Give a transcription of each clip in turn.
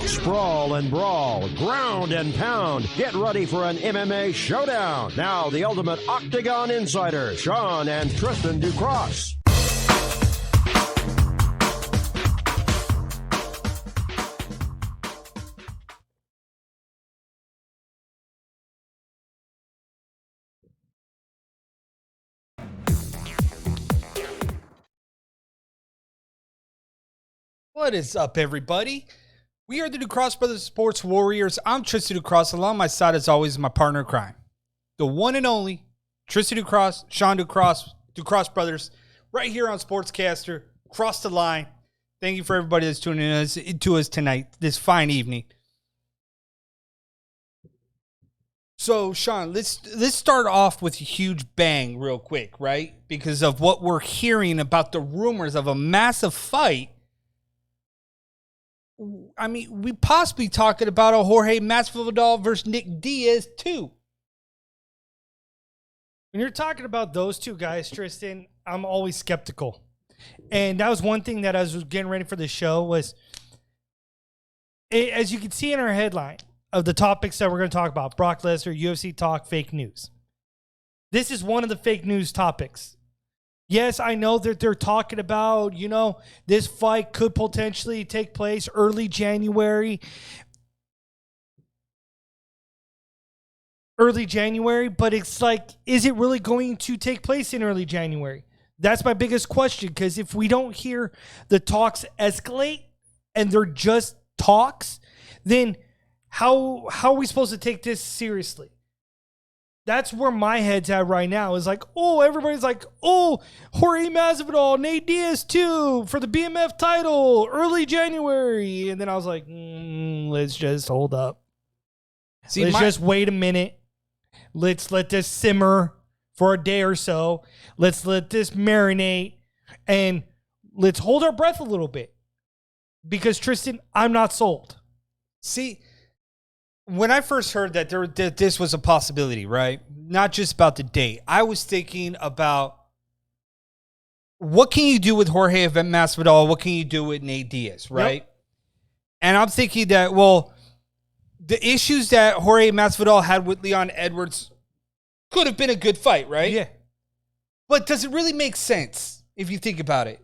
Sprawl and brawl, ground and pound. Get ready for an MMA showdown. Now, the ultimate Octagon Insider, Sean and Tristan Ducross. What is up, everybody? We are the Ducross Brothers Sports Warriors. I'm Tristan Ducross. Along my side, as always, is my partner in crime, the one and only Tristan Ducross, Sean Ducross, Ducross Brothers, right here on Sportscaster. Cross the line. Thank you for everybody that's tuning in to us tonight, this fine evening. So, Sean, let's start off with a huge bang real quick, right? Because of what we're hearing about the rumors of a massive fight. I mean, we possibly talking about a Jorge Masvidal versus Nate Diaz too. When you're talking about those two guys, Tristan, I'm always skeptical. And that was one thing that I was getting ready for the show was, as you can see in our headline of the topics that we're going to talk about, Brock Lesnar, UFC talk, fake news. This is one of the fake news topics. Yes, I know that they're talking about, this fight could potentially take place early January. But it's like, is it really going to take place in early January? That's my biggest question, because if we don't hear the talks escalate and they're just talks, then how are we supposed to take this seriously? That's where my head's at right now. Is like, everybody's like, Jorge Masvidal, Nate Diaz too for the BMF title, early January. And then I was like, let's just hold up. Let's just wait a minute. Let's let this simmer for a day or so. Let's let this marinate. And let's hold our breath a little bit. Because, Tristan, I'm not sold. See, when I first heard that this was a possibility, right? Not just about the date. I was thinking about what can you do with Jorge Masvidal? What can you do with Nate Diaz, right? Yep. And I'm thinking that, the issues that Jorge Masvidal had with Leon Edwards could have been a good fight, right? Yeah. But does it really make sense if you think about it?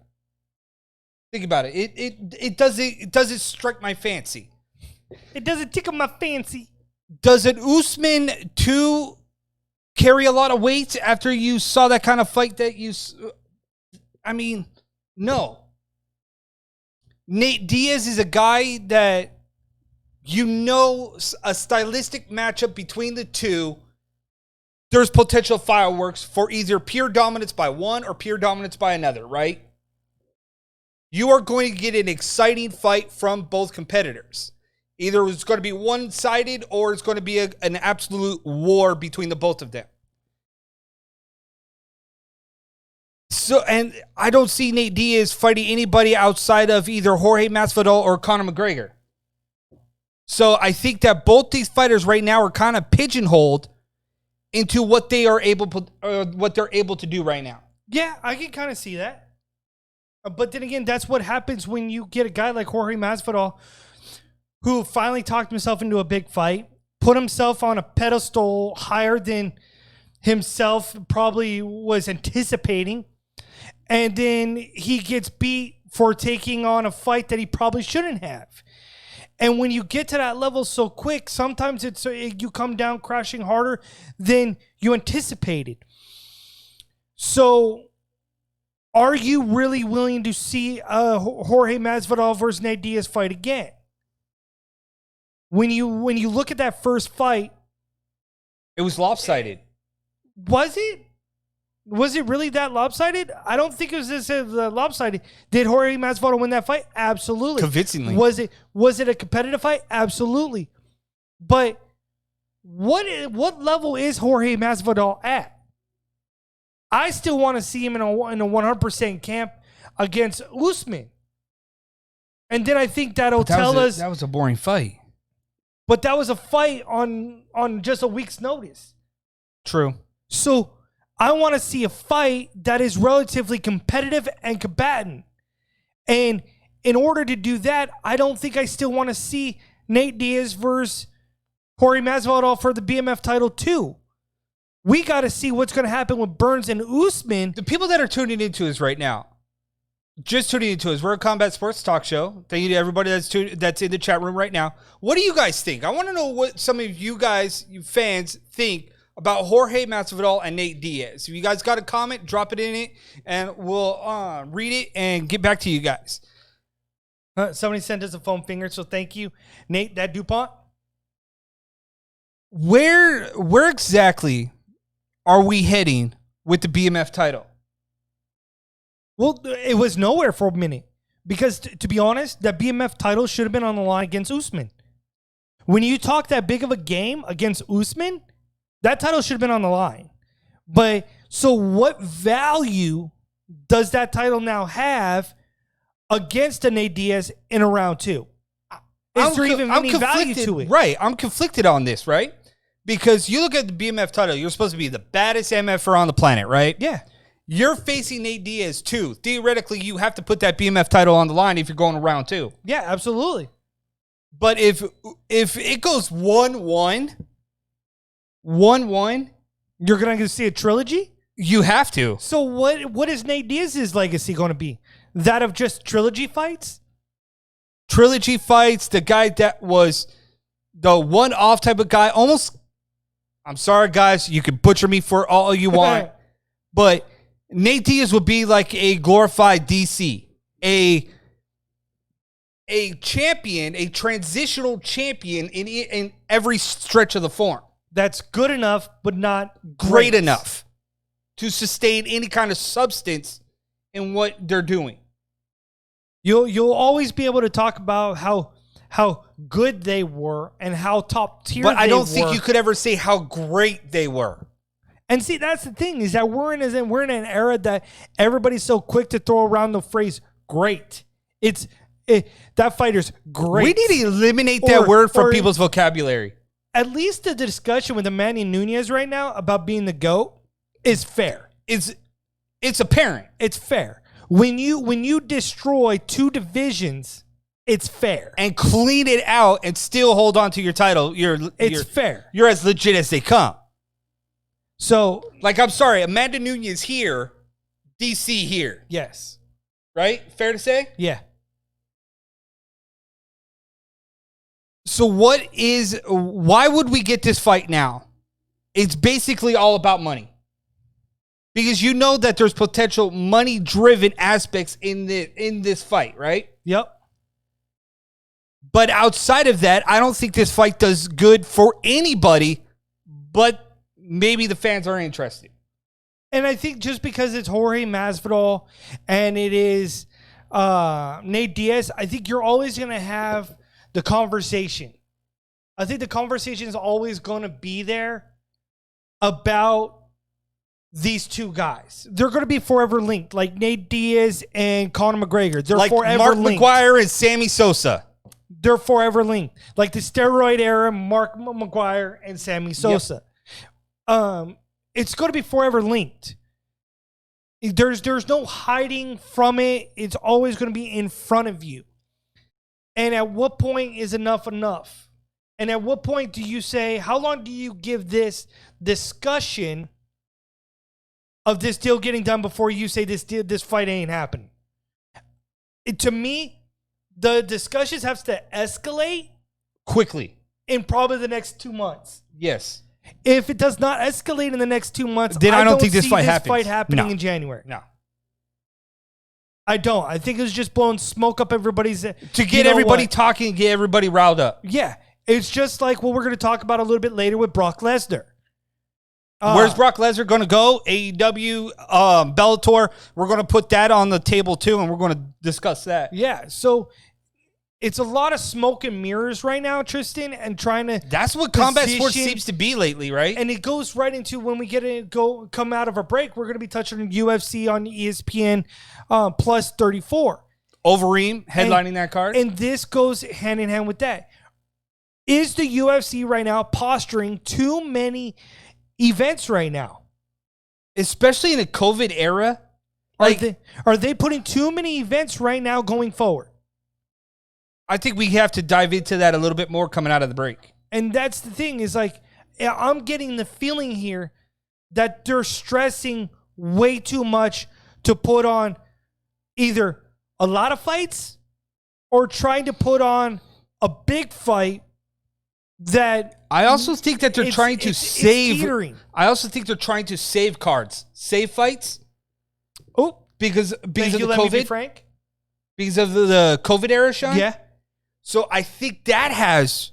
Think about it. It doesn't strike my fancy. It doesn't tickle my fancy. Does an Usman 2 carry a lot of weight after you saw that kind of fight no. Nate Diaz is a guy that a stylistic matchup between the two, there's potential fireworks for either pure dominance by one or pure dominance by another, right? You are going to get an exciting fight from both competitors. Either it's going to be one-sided or it's going to be an absolute war between the both of them. So, and I don't see Nate Diaz fighting anybody outside of either Jorge Masvidal or Conor McGregor. So I think that both these fighters right now are kind of pigeonholed into what they are what they're able to do right now. Yeah, I can kind of see that. But then again, that's what happens when you get a guy like Jorge Masvidal, who finally talked himself into a big fight, put himself on a pedestal higher than himself probably was anticipating, and then he gets beat for taking on a fight that he probably shouldn't have. And when you get to that level so quick, sometimes you come down crashing harder than you anticipated. So, are you really willing to see Jorge Masvidal versus Nate Diaz fight again? When you look at that first fight, it was lopsided. Was it? Was it really that lopsided? I don't think it was this lopsided. Did Jorge Masvidal win that fight? Absolutely. Convincingly. Was it a competitive fight? Absolutely. But what level is Jorge Masvidal at? I still want to see him in a 100% camp against Usman. And then I think that'll tell us... That was a boring fight. But that was a fight on just a week's notice. True. So I want to see a fight that is relatively competitive and combatant. And in order to do that, I don't think I still want to see Nate Diaz versus Jorge Masvidal for the BMF title too. We got to see what's going to happen with Burns and Usman. The people that are tuning into us right now, just tuning into us, we're a Combat Sports Talk Show. Thank you to everybody that's in the chat room right now. What do you guys think? I want to know what some of you guys, you fans, think about Jorge Masvidal and Nate Diaz. If you guys got a comment, drop it in it, and we'll read it and get back to you guys. Somebody sent us a foam finger, so thank you, Nate. That DuPont. Where exactly are we heading with the BMF title? Well, it was nowhere for a minute because, to be honest, that BMF title should have been on the line against Usman. When you talk that big of a game against Usman, that title should have been on the line. But so what value does that title now have against a Nate Diaz in a round two? Is there even any value to it? Right. I'm conflicted on this, right? Because you look at the BMF title, you're supposed to be the baddest MFer on the planet, right? Yeah. You're facing Nate Diaz too. Theoretically, you have to put that BMF title on the line if you're going to round two. Yeah, absolutely. But if it goes 1-1, you're going to see a trilogy? You have to. So what is Nate Diaz's legacy going to be? That of just trilogy fights? Trilogy fights, the guy that was the one-off type of guy. Almost, I'm sorry, guys. You can butcher me for all you want. But Nate Diaz would be like a glorified DC. A champion, a transitional champion in every stretch of the form. That's good enough, but not great enough to sustain any kind of substance in what they're doing. You'll always be able to talk about how good they were and how top tier they were. But I don't think you could ever say how great they were. And see, that's the thing, is that we're in an era that everybody's so quick to throw around the phrase great. That fighter's great. We need to eliminate that word from people's vocabulary. At least the discussion with Manny Nunez right now about being the GOAT is fair. It's apparent. It's fair. When you destroy two divisions, it's fair. And clean it out and still hold on to your title. It's fair. You're as legit as they come. So, like, I'm sorry, Amanda Nunez here, DC here. Yes. Right? Fair to say? Yeah. So why would we get this fight now? It's basically all about money. Because you know that there's potential money-driven aspects in this fight, right? Yep. But outside of that, I don't think this fight does good for anybody, but maybe the fans are interested. And I think just because it's Jorge Masvidal and it is Nate Diaz, I think you're always going to have the conversation. I think the conversation is always going to be there about these two guys. They're going to be forever linked, like Nate Diaz and Conor McGregor. They're like forever Mark linked. McGuire and Sammy Sosa. They're forever linked. Like the steroid era, Mark McGuire and Sammy Sosa. Yep. It's going to be forever linked. There's no hiding from it. It's always going to be in front of you. And at what point is enough enough? And at what point do you say, how long do you give this discussion of this deal getting done before you say this fight ain't happening? To me, the discussions have to escalate quickly in probably the next 2 months. Yes. If it does not escalate in the next 2 months, then I don't think this fight happens. happening in January. No. I don't. I think it was just blowing smoke up everybody's... To get everybody talking and get everybody riled up. Yeah. It's just like what we're going to talk about a little bit later with Brock Lesnar. Where's Brock Lesnar going to go? AEW, Bellator. We're going to put that on the table too, and we're going to discuss that. Yeah. So it's a lot of smoke and mirrors right now, Tristan, and trying to... That's what combat sports seems to be lately, right? And it goes right into when we come out of a break, we're going to be touching on UFC on ESPN Plus 34. Overeem headlining that card. And this goes hand in hand with that. Is the UFC right now posturing too many events right now? Especially in the COVID era? Are they putting too many events right now going forward? I think we have to dive into that a little bit more coming out of the break. And that's the thing is like, I'm getting the feeling here that they're stressing way too much to put on either a lot of fights or trying to put on a big fight that I also think that they're trying to save. I also think they're trying to save cards, save fights. Oh, because of the let me be COVID, frank. Because of the COVID era, Sean. Yeah. So I think that has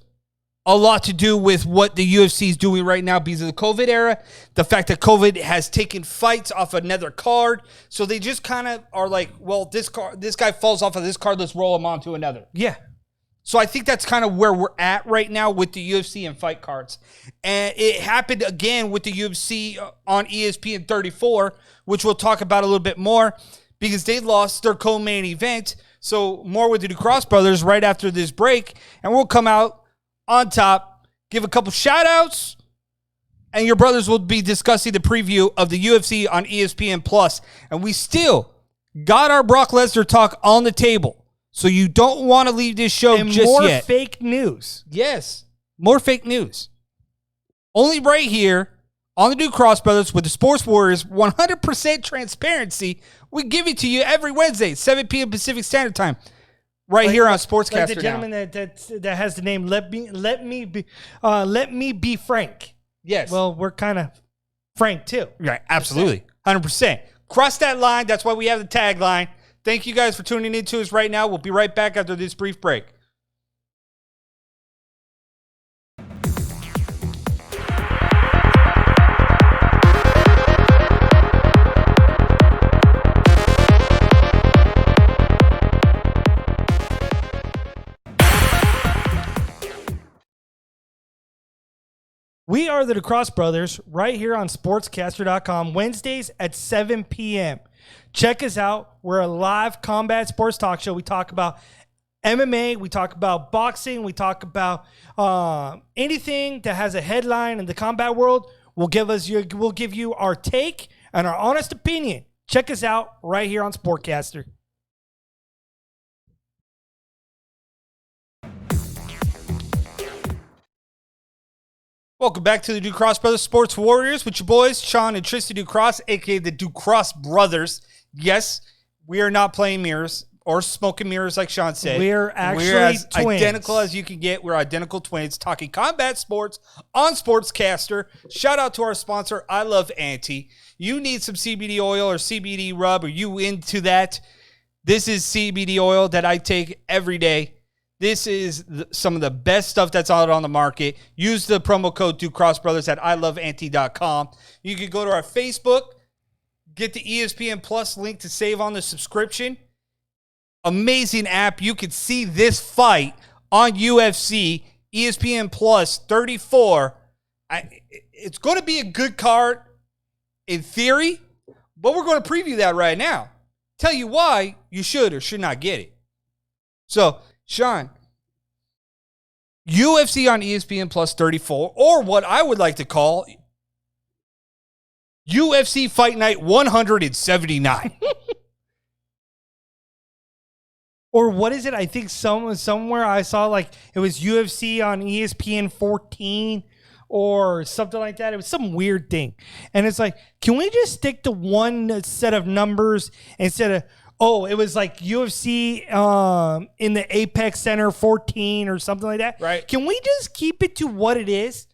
a lot to do with what the UFC is doing right now because of the COVID era. The fact that COVID has taken fights off another card, so they just kind of are like, well, this guy falls off of this card, let's roll him onto another. Yeah. So I think that's kind of where we're at right now with the UFC and fight cards. And it happened again with the UFC on ESPN 34, which we'll talk about a little bit more because they lost their co-main event. So more with the Ducross brothers right after this break. And we'll come out on top, give a couple shout-outs, and your brothers will be discussing the preview of the UFC on ESPN+. And we still got our Brock Lesnar talk on the table. So you don't want to leave this show and just more yet. Fake news. Yes, more fake news. Only right here on the Ducross Brothers with the Sports Warriors, 100% transparency. We give it to you every Wednesday, 7 p.m. Pacific Standard Time, right here on Sportscaster. Like the gentleman that has the name Let me be Frank. Yes. Well, we're kind of frank too. Right, absolutely, 100%. Cross that line. That's why we have the tagline. Thank you guys for tuning in to us right now. We'll be right back after this brief break. We are the Ducross Brothers right here on sportscaster.com Wednesdays at 7 p.m. Check us out. We're a live combat sports talk show. We talk about MMA. We talk about boxing. We talk about anything that has a headline in the combat world. We'll give you our take and our honest opinion. Check us out right here on Sportcaster. Welcome back to the Ducross Brothers Sports Warriors with your boys, Sean and Tristan Ducross, a.k.a. the Ducross Brothers. Yes, we are not playing mirrors or smoking mirrors like Sean said. We're actually as twins. Identical as you can get. We're identical twins talking combat sports on Sportscaster. Shout out to our sponsor, I Love Auntie. You need some CBD oil or CBD rub. Are you into that? This is CBD oil that I take every day. This is some of the best stuff that's out on the market. Use the promo code DucrossBrothers at iloveanty.com. You can go to our Facebook, get the ESPN Plus link to save on the subscription. Amazing app. You can see this fight on UFC, ESPN Plus 34. It's going to be a good card in theory, but we're going to preview that right now. Tell you why you should or should not get it. So, Sean, UFC on ESPN Plus 34, or what I would like to call UFC Fight Night 179. Or what is it? I think somewhere I saw like it was UFC on ESPN 14 or something like that. It was some weird thing. And it's like, can we just stick to one set of numbers instead of, oh, it was like UFC in the Apex Center 14 or something like that? Right. Can we just keep it to what it is?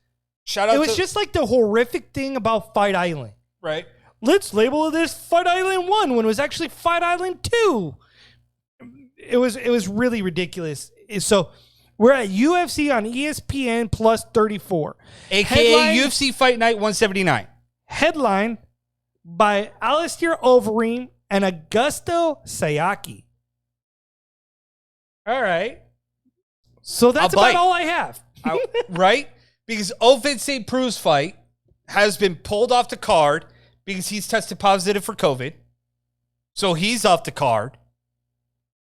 Shout out It was just like the horrific thing about Fight Island. Right. Let's label this Fight Island 1 when it was actually Fight Island 2. It was really ridiculous. So we're at UFC on ESPN Plus 34. AKA UFC Fight Night 179. Headline by Alistair Overeem and Augusto Sayaki. All right. So that's about all I have. Right? Because Ovince St. Prue's fight has been pulled off the card because he's tested positive for COVID. So he's off the card.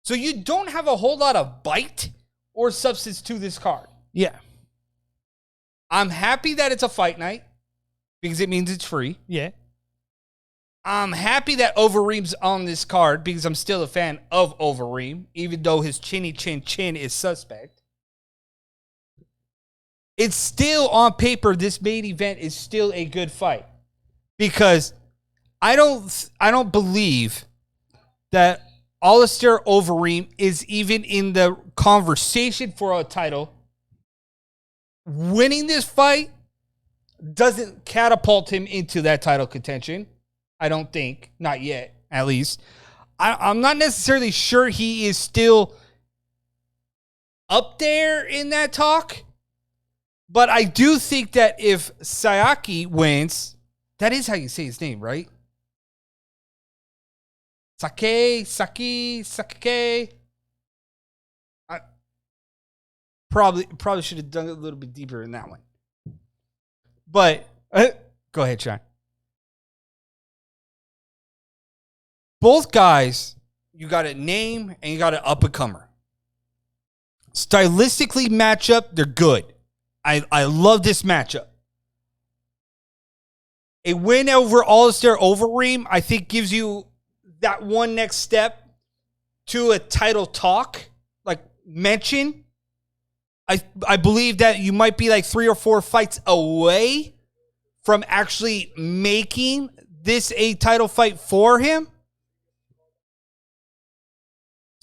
So you don't have a whole lot of bite or substance to this card. Yeah. I'm happy that it's a fight night because it means it's free. Yeah. I'm happy that Overeem's on this card because I'm still a fan of Overeem, even though his chinny chin is suspect. It's still on paper, this main event is still a good fight. Because I don't believe that Alistair Overeem is even in the conversation for a title. Winning this fight doesn't catapult him into that title contention. I don't think. Not yet, at least. I'm not necessarily sure he is still up there in that talk. But I do think that if Sayaki wins, that is how you say his name, right? Sake. I probably should have done it a little bit deeper in that one. But go ahead, Sean. Both guys, you got a name and you got an up-and-comer. Stylistically matchup, they're good. I love this matchup. A win over Alistair Overeem, I think, gives you that one next step to a title talk, like mention. I believe that you might be like 3 or 4 fights away from actually making this a title fight for him.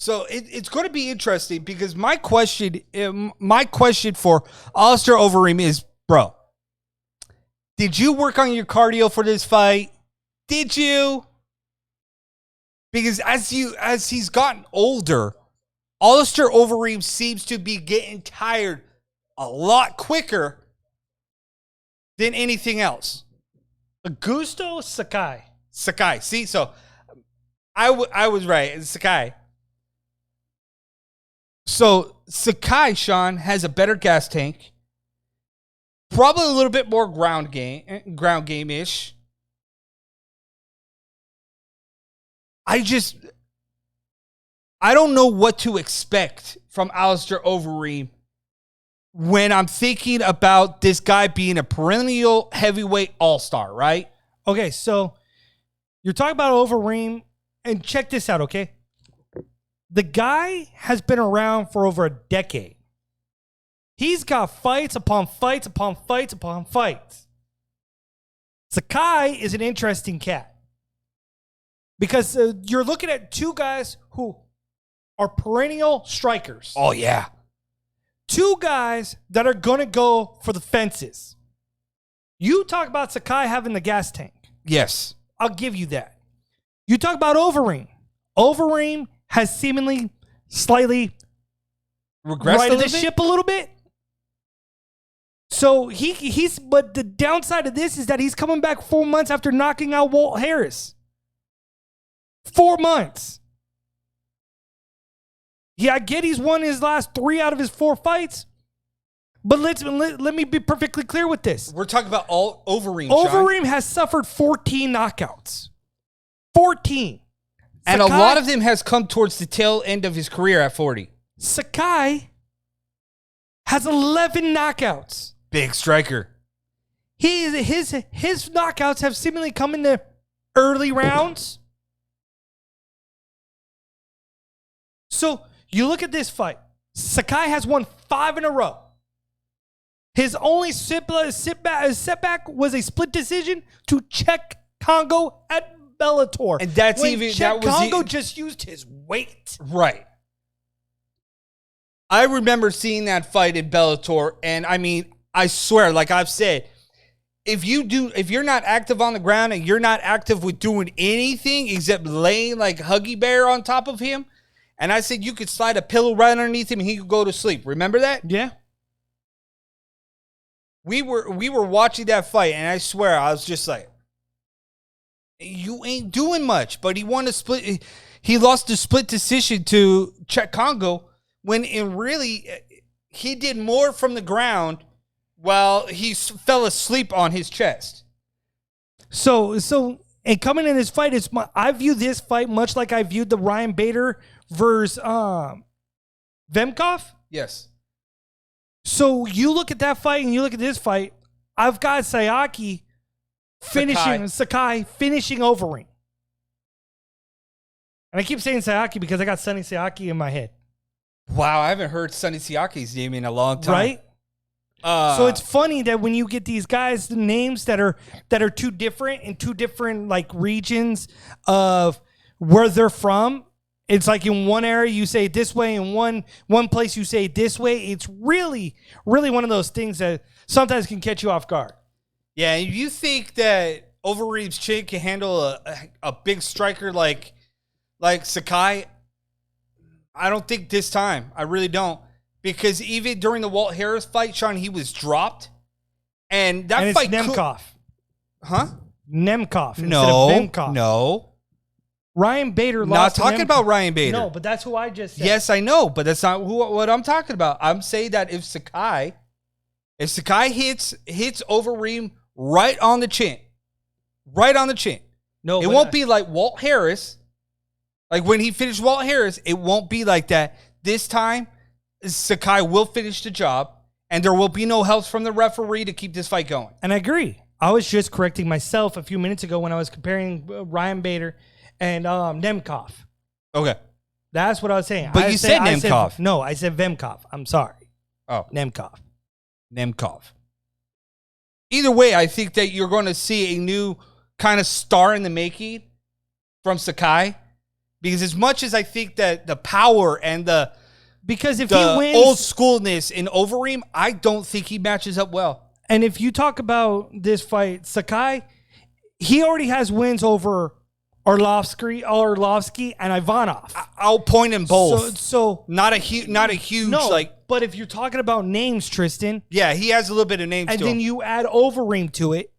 So it's going to be interesting because my question for Alistair Overeem is, bro, did you work on your cardio for this fight? Did you? Because as he's gotten older, Alistair Overeem seems to be getting tired a lot quicker than anything else. Augusto Sakai. Sakai. See, so I was right. It's Sakai. So Sakai, Sean, has a better gas tank. Probably a little bit more ground game-ish. I don't know what to expect from Alistair Overeem when I'm thinking about this guy being a perennial heavyweight all-star, right? Okay, so you're talking about Overeem, and check this out, okay? The guy has been around for over a decade. He's got fights upon fights upon fights upon fights. Sakai is an interesting cat. Because you're looking at two guys who are perennial strikers. Oh, yeah. Two guys that are going to go for the fences. You talk about Sakai having the gas tank. Yes. I'll give you that. You talk about Overeem. Overeem has seemingly slightly righted the ship a little bit. So but the downside of this is that he's coming back 4 months after knocking out Walt Harris. 4 months. Yeah, I get he's won his last 3 out of his 4 fights. But let me be perfectly clear with this. We're talking about all Overeem. Overeem has suffered 14 knockouts. 14. And a lot of them has come towards the tail end of his career at 40. Sakai has 11 knockouts. Big striker. His knockouts have seemingly come in the early rounds. So you look at this fight. Sakai has won 5 in a row. His only setback was a split decision to Czech Congo at Bellator. And that's when even Czech that was Congo just used his weight. Right. I remember seeing that fight in Bellator, and I mean, I swear, like I've said, if you're not active on the ground and you're not active with doing anything except laying like Huggy Bear on top of him, and I said you could slide a pillow right underneath him and he could go to sleep. Remember that? Yeah. We were watching that fight, and I swear I was just like, you ain't doing much. But he won a split. He lost the split decision to Czech Congo when in really he did more from the ground while he fell asleep on his chest. So and coming in this fight, I view this fight much like I viewed the Ryan Bader versus Vemkov. Yes. So you look at that fight and you look at this fight. I've got Sakai finishing Overeem. And I keep saying Sayaki because I got Sonny Sayaki in my head. Wow, I haven't heard Sonny Siaki's name in a long time. Right? So it's funny that when you get these guys, the names that are too different in two different like regions of where they're from, it's like in one area you say it this way, in one place you say it this way. It's really, really one of those things that sometimes can catch you off guard. Yeah, and you think that Overeem's chin can handle a big striker like Sakai? I don't think this time. I really don't. Because even during the Walt Harris fight, Sean, he was dropped. And that and fight... it's Nemkov. Huh? Nemkov instead No. of Nemkov. No. Ryan Bader Not lost talking about Ryan Bader. No, but that's who I just said. Yes, I know, but that's not what I'm talking about. I'm saying that if Sakai hits Overeem right on the chin, No, it won't be like Walt Harris. Like when he finished Walt Harris, it won't be like that. This time, Sakai will finish the job, and there will be no help from the referee to keep this fight going. And I agree. I was just correcting myself a few minutes ago when I was comparing Ryan Bader and Nemkov. Okay. That's what I was saying. But you said Nemkov. No, I said Vemkov. I'm sorry. Oh. Nemkov. Either way, I think that you're going to see a new kind of star in the making from Sakai. Because as much as I think that the power and because if the he wins, old schoolness in Overeem, I don't think he matches up well. And if you talk about this fight, Sakai, he already has wins over Arlovsky and Ivanov. I'll point in both. So not a huge no, like. But if you're talking about names, Tristan, Yeah, he has a little bit of names. and to then him. you add Overeem to it,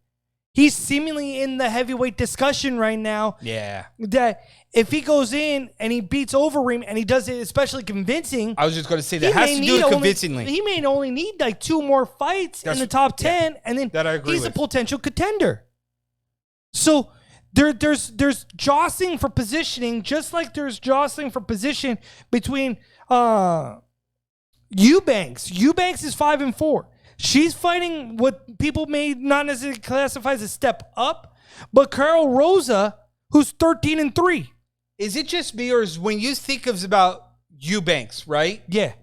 he's seemingly in the heavyweight discussion right now. Yeah. That if he goes in and he beats Overeem and he does it especially convincing, I was just going to say that he has may to do it need convincingly. He may only need like 2 more fights in the top 10, and then that I agree he's with. a potential contender. So there's jostling for positioning, just like there's jostling for position between Eubanks. Eubanks is 5-4. She's fighting what people may not necessarily classify as a step up, but Carol Rosa, who's 13-3. Is it just me, or is when you think of about Eubanks, right? Yeah.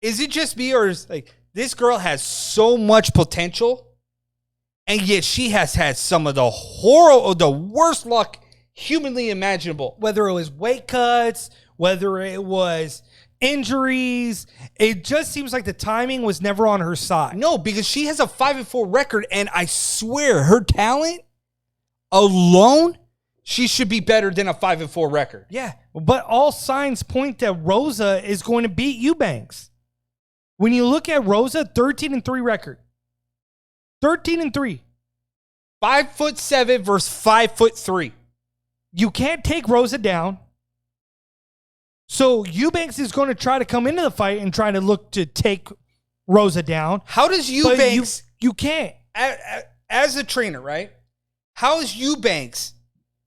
Is it just me, or is like this girl has so much potential, and yet she has had some of the worst luck humanly imaginable? Whether it was weight cuts, whether it was injuries, it just seems like the timing was never on her side. No, because she has a 5-4 record, and I swear her talent alone, she should be better than a 5-4 record. Yeah, but all signs point that Rosa is going to beat Eubanks. When you look at Rosa, 13-3 record. 13-3. 5'7" versus 5'3". You can't take Rosa down. So Eubanks is going to try to come into the fight and try to look to take Rosa down. How does Eubanks... You can't. As a trainer, right? How is Eubanks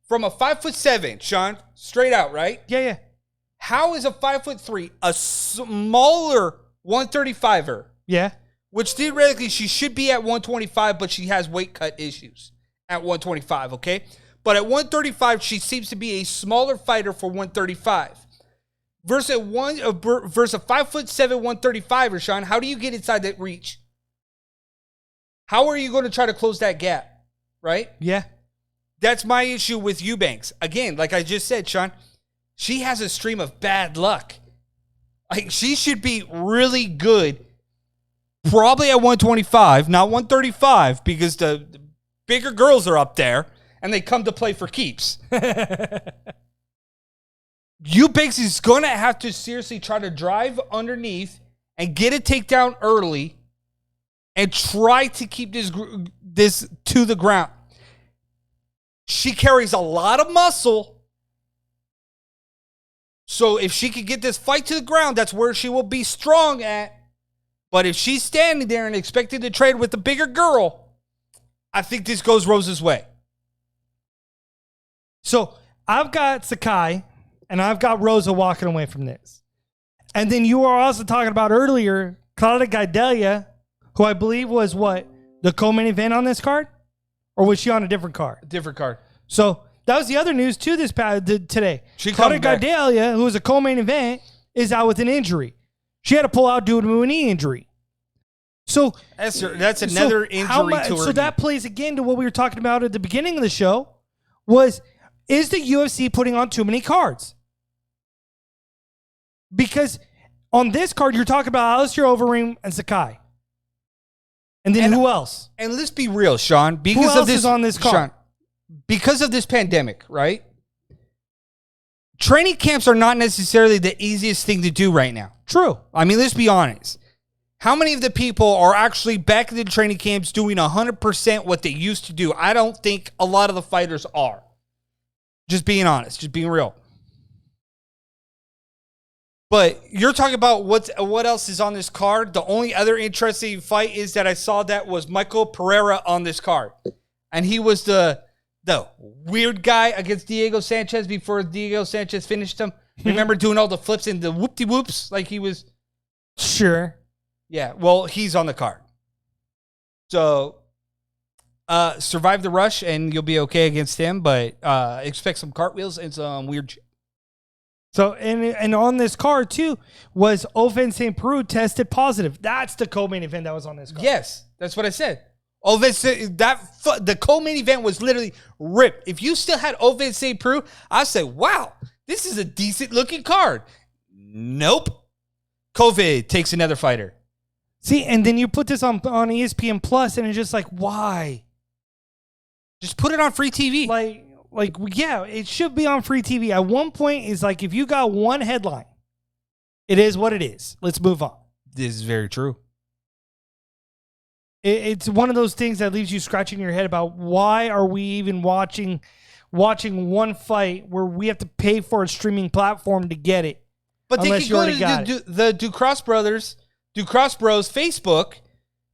from a 5'7", Sean, straight out, right? Yeah. How is a 5'3", a smaller 135er? Yeah. Which theoretically she should be at 125, but she has weight cut issues at 125, okay? But at 135, she seems to be a smaller fighter for 135. Versus a 5'7", 135er, Sean, how do you get inside that reach? How are you going to try to close that gap, right? Yeah. That's my issue with Eubanks. Again, like I just said, Sean, she has a stream of bad luck. Like, she should be really good, probably at 125, not 135, because the bigger girls are up there, and they come to play for keeps. Eubanks is going to have to seriously try to drive underneath and get a takedown early and try to keep this to the ground. She carries a lot of muscle. So if she could get this fight to the ground, that's where she will be strong at. But if she's standing there and expected to trade with the bigger girl, I think this goes Rosa's way. So I've got Sakai and I've got Rosa walking away from this. And then you were also talking about earlier, Claudia Gadelha, who I believe was what? The co-main event on this card? Or was she on a different card? Different card. So That was the other news too today. Claudia Gadelha, who was a co-main event, is out with an injury. She had to pull out due to a knee injury. So that's another injury to her. So that plays again to what we were talking about at the beginning of the show. Is the UFC putting on too many cards? Because on this card, you're talking about Alistair Overeem and Sakai. And then who else? And let's be real, Sean. Because who else of this, is on this card? Sean, because of this pandemic, right? Training camps are not necessarily the easiest thing to do right now. True. I mean, let's be honest. How many of the people are actually back in the training camps doing 100% what they used to do? I don't think a lot of the fighters are. Just being honest, just being real. But you're talking about what else is on this card. The only other interesting fight is that I saw that was Michael Pereira on this card. And he was the weird guy against Diego Sanchez before Diego Sanchez finished him. Remember doing all the flips and the whoop-de-whoops like he was? Sure. Yeah, well, he's on the card. So, survive the rush and you'll be okay against him, but expect some cartwheels and some weird shit. So, and on this card, too, was Ovince St. Preux tested positive. That's the co-main event that was on this card. Yes, that's what I said. The co-main event was literally ripped. If you still had Ovince St. Preux, I'd say, wow, this is a decent-looking card. Nope. COVID takes another fighter. See, and then you put this on ESPN Plus, and it's just like, why? Just put it on free TV. Like, yeah, it should be on free TV. At one point, it's like, if you got one headline, it is what it is. Let's move on. This is very true. It's one of those things that leaves you scratching your head about why are we even watching one fight where we have to pay for a streaming platform to get it. But they can go to the Ducross Bros Facebook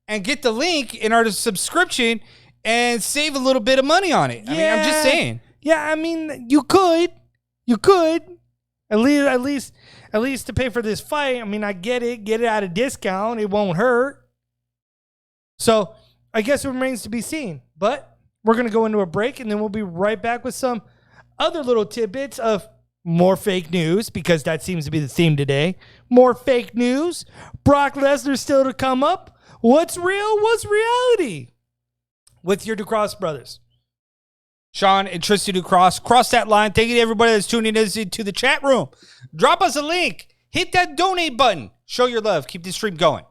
and get the link in our subscription and save a little bit of money on it. I mean, I'm just saying. Yeah, I mean, you could. At least to pay for this fight. I mean, I get it at a discount. It won't hurt. So I guess it remains to be seen. But we're going to go into a break, and then we'll be right back with some other little tidbits of more fake news, because that seems to be the theme today. More fake news. Brock Lesnar still to come up. What's real? What's reality? With your Ducross brothers. Sean and Tristan Ducross, cross that line. Thank you to everybody that's tuning in to the chat room. Drop us a link. Hit that donate button. Show your love. Keep this stream going.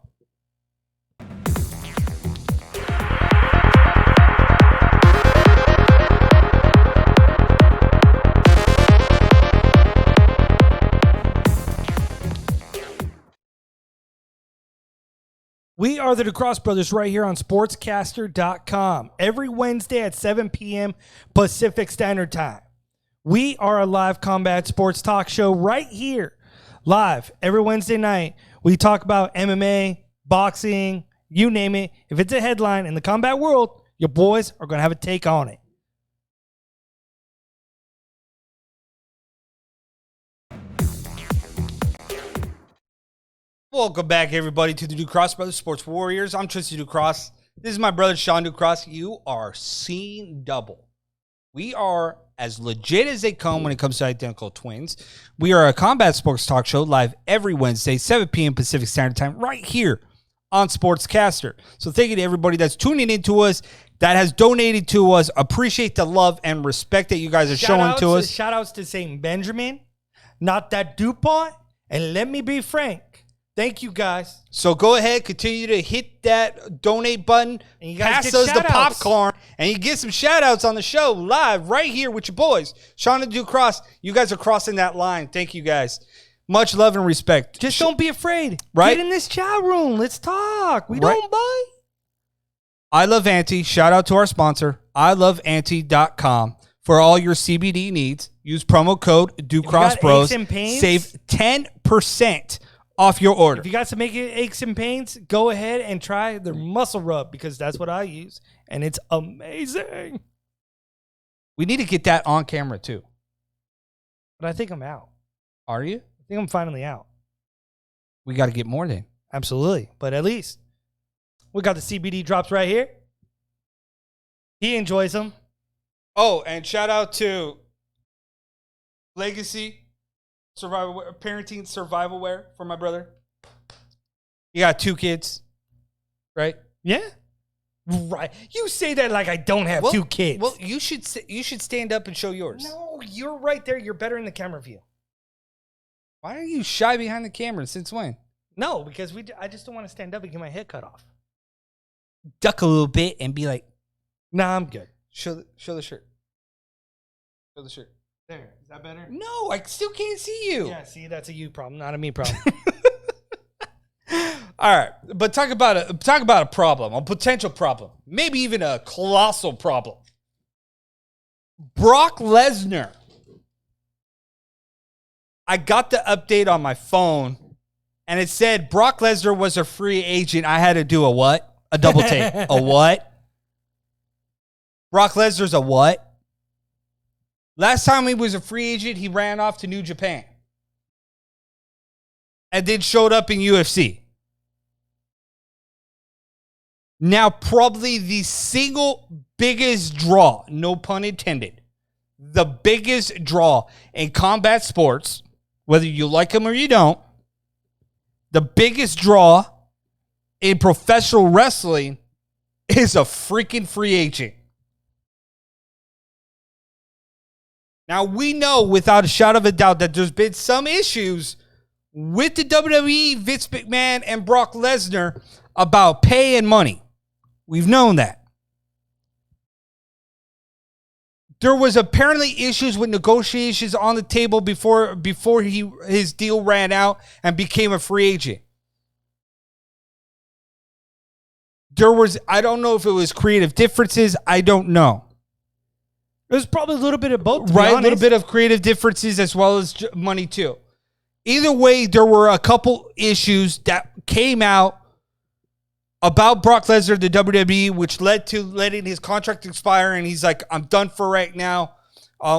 We are the Ducross Brothers right here on sportscaster.com every Wednesday at 7 p.m. Pacific Standard Time. We are a live combat sports talk show right here, live every Wednesday night. We talk about MMA, boxing, you name it. If it's a headline in the combat world, your boys are going to have a take on it. Welcome back, everybody, to the Ducross Brothers Sports Warriors. I'm Tristan Ducross. This is my brother, Sean Ducross. You are seeing double. We are as legit as they come when it comes to identical twins. We are a combat sports talk show live every Wednesday, 7 p.m. Pacific Standard Time, right here on Sportscaster. So thank you to everybody that's tuning in to us, that has donated to us. Appreciate the love and respect that you guys are showing to us. Shout outs to St. Benjamin, not that DuPont, and let me be frank. Thank you, guys. So go ahead, continue to hit that donate button, and you guys pass us the popcorn, and you get some shout-outs on the show live right here with your boys. Sean and Ducross, you guys are crossing that line. Thank you, guys. Much love and respect. Just don't be afraid. Right? Get in this chat room. Let's talk. We don't bite. I Love Auntie. Shout out to our sponsor, iloveauntie.com. For all your CBD needs, use promo code DucrossBros. Save 10% off your order. If you got some aches and pains, go ahead and try their muscle rub, because that's what I use, and it's amazing. We need to get that on camera too. But I think I'm out. Are you? I think I'm finally out. We got to get more then. Absolutely. But at least we got the CBD drops right here. He enjoys them. Oh, and shout out to Legacy Parenting Survival Wear for my brother. You got 2 kids, right? Yeah. Right. You say that like I don't have 2 kids. Well, you should stand up and show yours. No, you're right there. You're better in the camera view. Why are you shy behind the camera? Since when? No, because I just don't want to stand up and get my head cut off. Duck a little bit and be like, Nah, I'm good. show the shirt. Show the shirt. There. Is that better? No, I still can't see you. Yeah, see, that's a you problem, not a me problem. All right, but talk about a problem, a potential problem, maybe even a colossal problem. Brock Lesnar. I got the update on my phone, and it said Brock Lesnar was a free agent. I had to do a what? A double take. A what? Brock Lesnar's a what? Last time he was a free agent, he ran off to New Japan. And then showed up in UFC. Now, probably the single biggest draw, no pun intended, the biggest draw in combat sports, whether you like them or you don't, the biggest draw in professional wrestling is a freaking free agent. Now, we know without a shadow of a doubt that there's been some issues with the WWE, Vince McMahon, and Brock Lesnar about pay and money. We've known that. There was apparently issues with negotiations on the table before his deal ran out and became a free agent. I don't know if it was creative differences. I don't know. It was probably a little bit of both, right? A little bit of creative differences as well as money too. Either way, there were a couple issues that came out about Brock Lesnar, the WWE, which led to letting his contract expire, and he's like, I'm done for right now.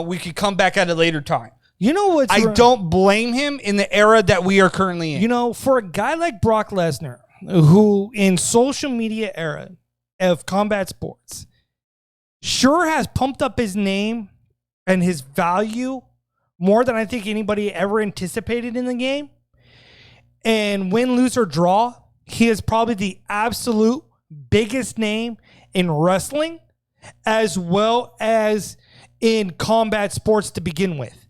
We could come back at a later time. You know what? I don't blame him in the era that we are currently in. You know, for a guy like Brock Lesnar, who in social media era of combat sports, sure has pumped up his name and his value more than I think anybody ever anticipated in the game. And win, lose, or draw, he is probably the absolute biggest name in wrestling as well as in combat sports to begin with.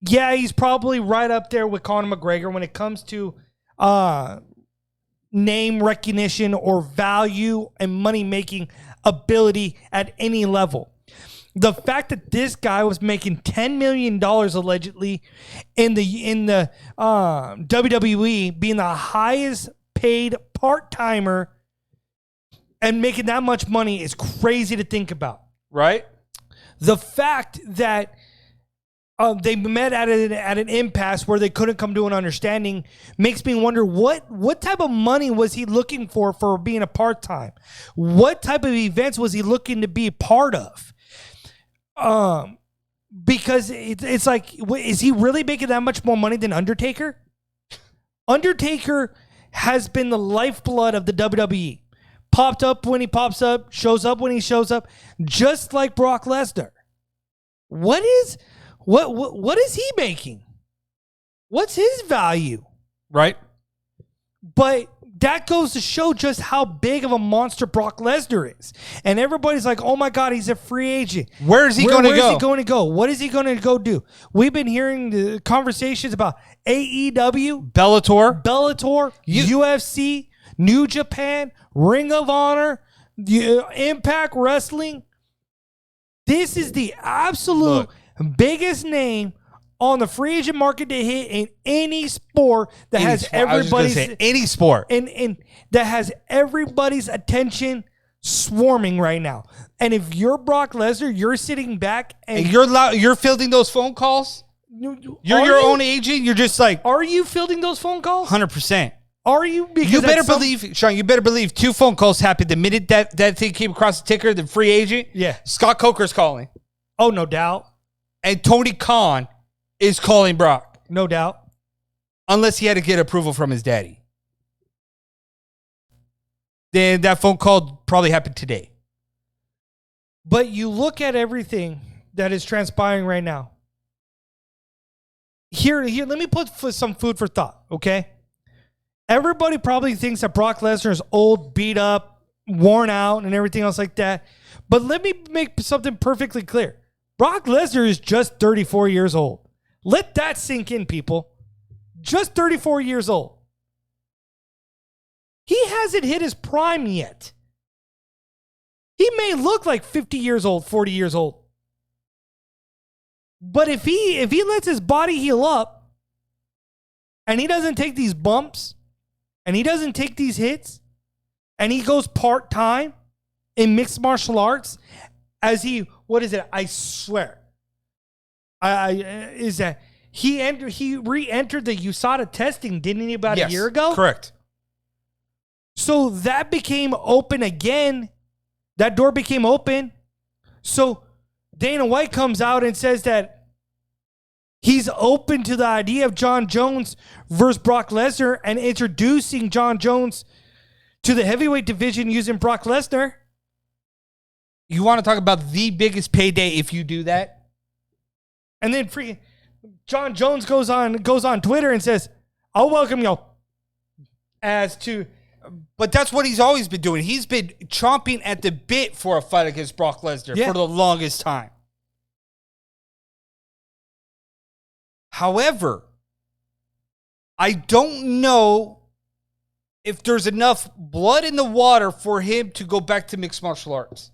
Yeah, he's probably right up there with Conor McGregor when it comes to name recognition or value and money-making ability at any level. The fact that this guy was making $10 million allegedly in the WWE, being the highest paid part-timer and making that much money is crazy to think about. Right? The fact that they met at an impasse where they couldn't come to an understanding makes me wonder what type of money was he looking for being a part-time? What type of events was he looking to be part of? Because it's like, is he really making that much more money than Undertaker? Undertaker has been the lifeblood of the WWE. Popped up when he pops up, shows up when he shows up, just like Brock Lesnar. What is he making? What's his value? Right. But that goes to show just how big of a monster Brock Lesnar is. And everybody's like, oh my God, he's a free agent. Where is he going to go? Where is he going to go? What is he going to go do? We've been hearing the conversations about AEW, Bellator, UFC, New Japan, Ring of Honor, Impact Wrestling. This is the absolute biggest name on the free agent market to hit in any sport that has everybody's any sport and that has everybody's attention swarming right now. And if you're Brock Lesnar, you're sitting back and you're fielding those phone calls. You're your own agent. You're just like, are you fielding those phone calls? 100%. Are you? Because you better believe, Sean. You better believe 2 phone calls happened the minute that thing came across the ticker. The free agent. Yeah. Scott Coker's calling. Oh, no doubt. And Tony Khan is calling Brock. No doubt. Unless he had to get approval from his daddy. Then that phone call probably happened today. But you look at everything that is transpiring right now. Here, let me put some food for thought, okay? Everybody probably thinks that Brock Lesnar is old, beat up, worn out, and everything else like that. But let me make something perfectly clear. Brock Lesnar is just 34 years old. Let that sink in, people. Just 34 years old. He hasn't hit his prime yet. He may look like 50 years old, 40 years old. But if he lets his body heal up and he doesn't take these bumps and he doesn't take these hits and he goes part-time in mixed martial arts as he, what is it? I swear. Is that he re-entered the USADA testing, didn't he, about a year ago? Correct. So that became open again. That door became open. So Dana White comes out and says that he's open to the idea of John Jones versus Brock Lesnar and introducing John Jones to the heavyweight division using Brock Lesnar. You want to talk about the biggest payday if you do that? And then freaking John Jones goes on Twitter and says, "I'll welcome y'all." But that's what he's always been doing. He's been chomping at the bit for a fight against Brock Lesnar for the longest time. However, I don't know if there's enough blood in the water for him to go back to mixed martial arts.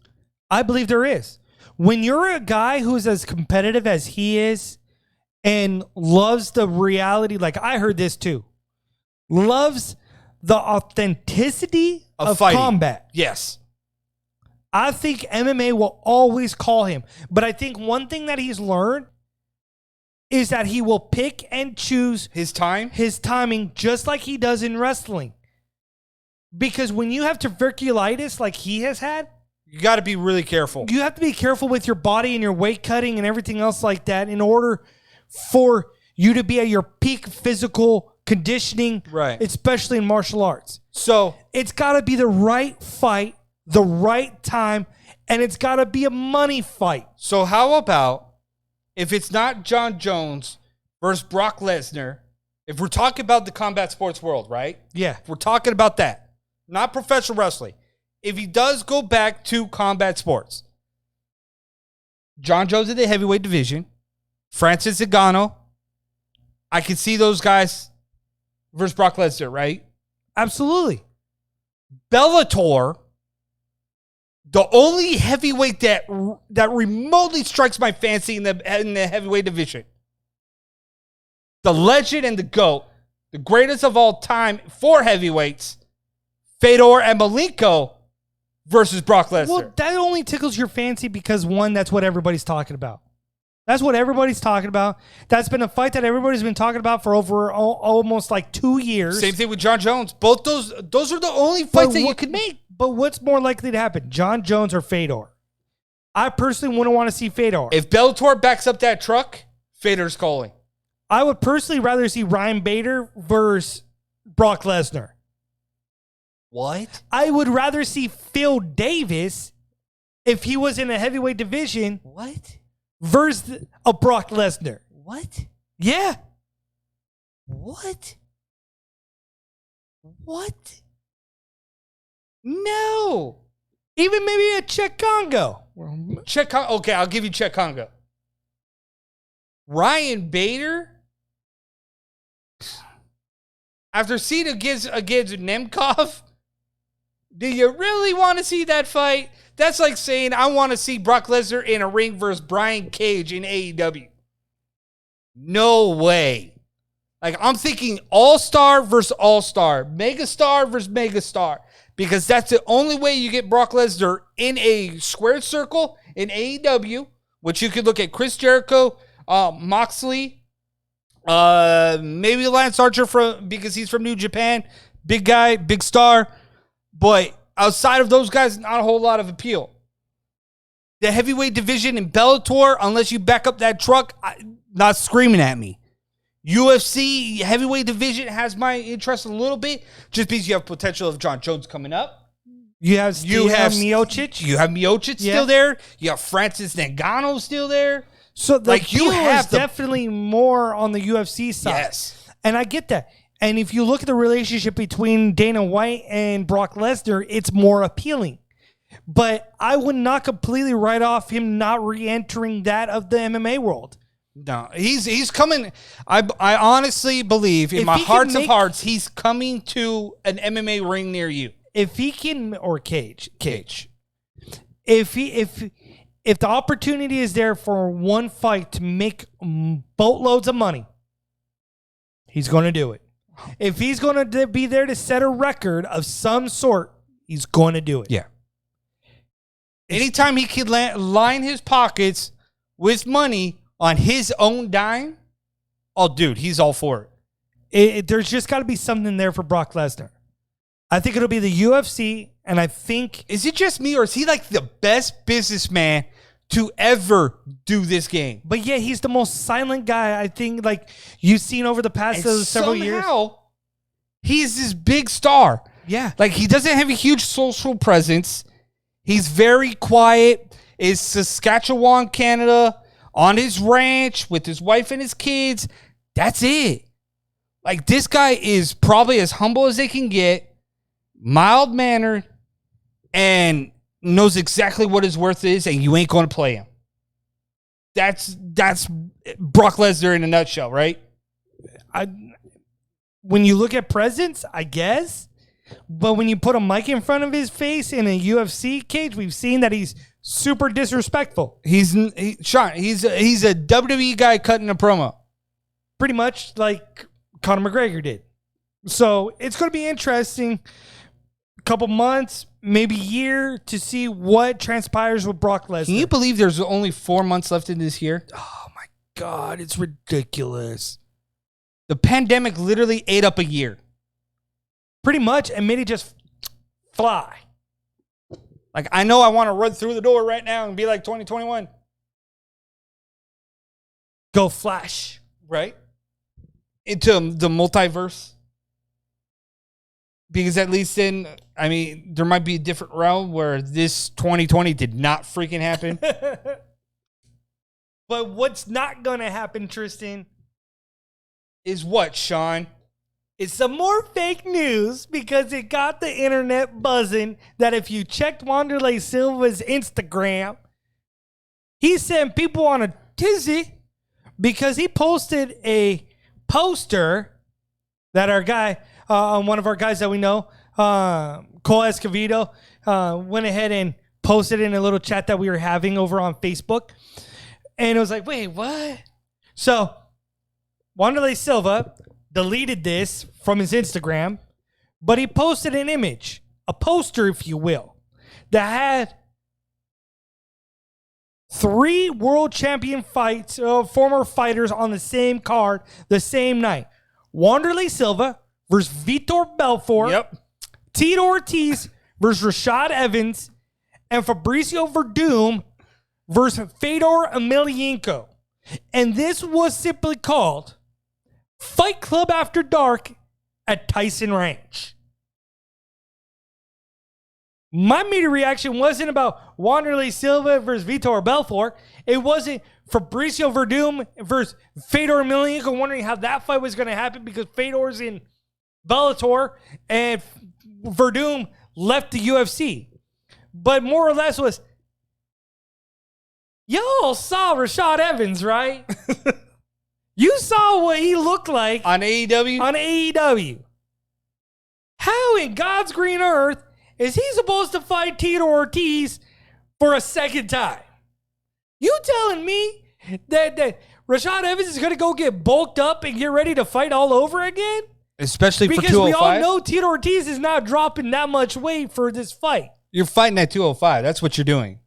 I believe there is. When you're a guy who's as competitive as he is and loves the reality, like I heard this too, loves the authenticity of combat. Yes. I think MMA will always call him. But I think one thing that he's learned is that he will pick and choose his timing, just like he does in wrestling. Because when you have diverculitis like he has had, you got to be really careful. You have to be careful with your body and your weight cutting and everything else like that in order for you to be at your peak physical conditioning, right? Especially in martial arts. So it's got to be the right fight, the right time, and it's got to be a money fight. So how about if it's not John Jones versus Brock Lesnar, if we're talking about the combat sports world, right? Yeah. If we're talking about that, not professional wrestling. If he does go back to combat sports, John Jones in the heavyweight division, Francis Ngannou, I can see those guys versus Brock Lesnar, right? Absolutely. Bellator, the only heavyweight that remotely strikes my fancy in the heavyweight division. The legend and the GOAT, the greatest of all time for heavyweights, Fedor Emelianenko versus Brock Lesnar. Well, that only tickles your fancy because, one, that's what everybody's talking about. That's what everybody's talking about. That's been a fight that everybody's been talking about for over almost like 2 years. Same thing with John Jones. Both those are the only fights that you could make. But what's more likely to happen, John Jones or Fedor? I personally wouldn't want to see Fedor. If Bellator backs up that truck, Fedor's calling. I would personally rather see Ryan Bader versus Brock Lesnar. What? I would rather see Phil Davis if he was in a heavyweight division. What? Versus a Brock Lesnar. What? Yeah. What? What? No. Even maybe a Czech Congo. Okay, I'll give you Czech Congo. Ryan Bader? After seeing against Nemkov? Do you really want to see that fight? That's like saying I want to see Brock Lesnar in a ring versus Brian Cage in AEW. No way. Like, I'm thinking all-star versus all-star. Megastar versus megastar. Because that's the only way you get Brock Lesnar in a squared circle in AEW, which you could look at Chris Jericho, Moxley, maybe Lance Archer because he's from New Japan. Big guy, big star. But outside of those guys, not a whole lot of appeal. The heavyweight division in Bellator, unless you back up that truck, not screaming at me. UFC heavyweight division has my interest a little bit, just because you have potential of John Jones coming up. You have Miocic. You have Miocic still there. You have Francis Ngannou still there. So the like you have definitely more on the UFC side. Yes. And I get that. And if you look at the relationship between Dana White and Brock Lesnar, it's more appealing. But I would not completely write off him not re-entering that of the MMA world. No, he's coming. I honestly believe in my heart of hearts, he's coming to an MMA ring near you. If he can, or cage. If the opportunity is there for one fight to make boatloads of money, he's going to do it. If he's going to be there to set a record of some sort, he's going to do it. Yeah. Anytime he can line his pockets with money on his own dime, oh, dude, he's all for it. There's just got to be something there for Brock Lesnar. I think it'll be the UFC, and I think... Is it just me, or is he like the best businessman to ever do this game? But yeah, he's the most silent guy, I think, like you've seen over the past several years. He's this big star. Yeah. Like, he doesn't have a huge social presence. He's very quiet. Is Saskatchewan, Canada, on his ranch with his wife and his kids. That's it. Like, this guy is probably as humble as they can get, mild-mannered, and knows exactly what his worth is, and you ain't going to play him. That's Brock Lesnar in a nutshell, right? When you look at presence, I guess. But when you put a mic in front of his face in a UFC cage, we've seen that he's super disrespectful. Sean, he's a WWE guy cutting a promo. Pretty much like Conor McGregor did. So it's going to be interesting. A couple months, maybe year, to see what transpires with Brock Lesnar. Can you believe there's only 4 months left in this year? Oh, my God. It's ridiculous. The pandemic literally ate up a year. Pretty much, and made it just fly. Like, I know I want to run through the door right now and be like 2021. Go Flash. Right? Into the multiverse. Because at least then, I mean, there might be a different realm where this 2020 did not freaking happen. But what's not going to happen, Tristan, is what, Sean? It's some more fake news because it got the internet buzzing that if you checked Wanderlei Silva's Instagram, he sent people on a tizzy because he posted a poster that our guy, one of our guys that we know, Cole Escovedo, went ahead and posted in a little chat that we were having over on Facebook. And it was like, wait, what? So Wanderlei Silva deleted this from his Instagram, but he posted an image, a poster, if you will, that had 3 world champion former fighters on the same card the same night. Wanderlei Silva versus Vitor Belfort. Yep. Tito Ortiz versus Rashad Evans. And Fabricio Verdum versus Fedor Emelianenko. And this was simply called Fight Club After Dark at Tyson Ranch. My immediate reaction wasn't about Wanderlei Silva versus Vitor Belfort. It wasn't Fabricio Verdum versus Fedor Emelianenko, wondering how that fight was going to happen because Fedor's in Bellator and Verdum left the UFC. But more or less was, y'all saw Rashad Evans, right? You saw what he looked like on AEW? On AEW. How in God's green earth is he supposed to fight Tito Ortiz for a second time? You telling me that Rashad Evans is going to go get bulked up and get ready to fight all over again? Especially for 205? Because we all know Tito Ortiz is not dropping that much weight for this fight. You're fighting at 205. That's what you're doing.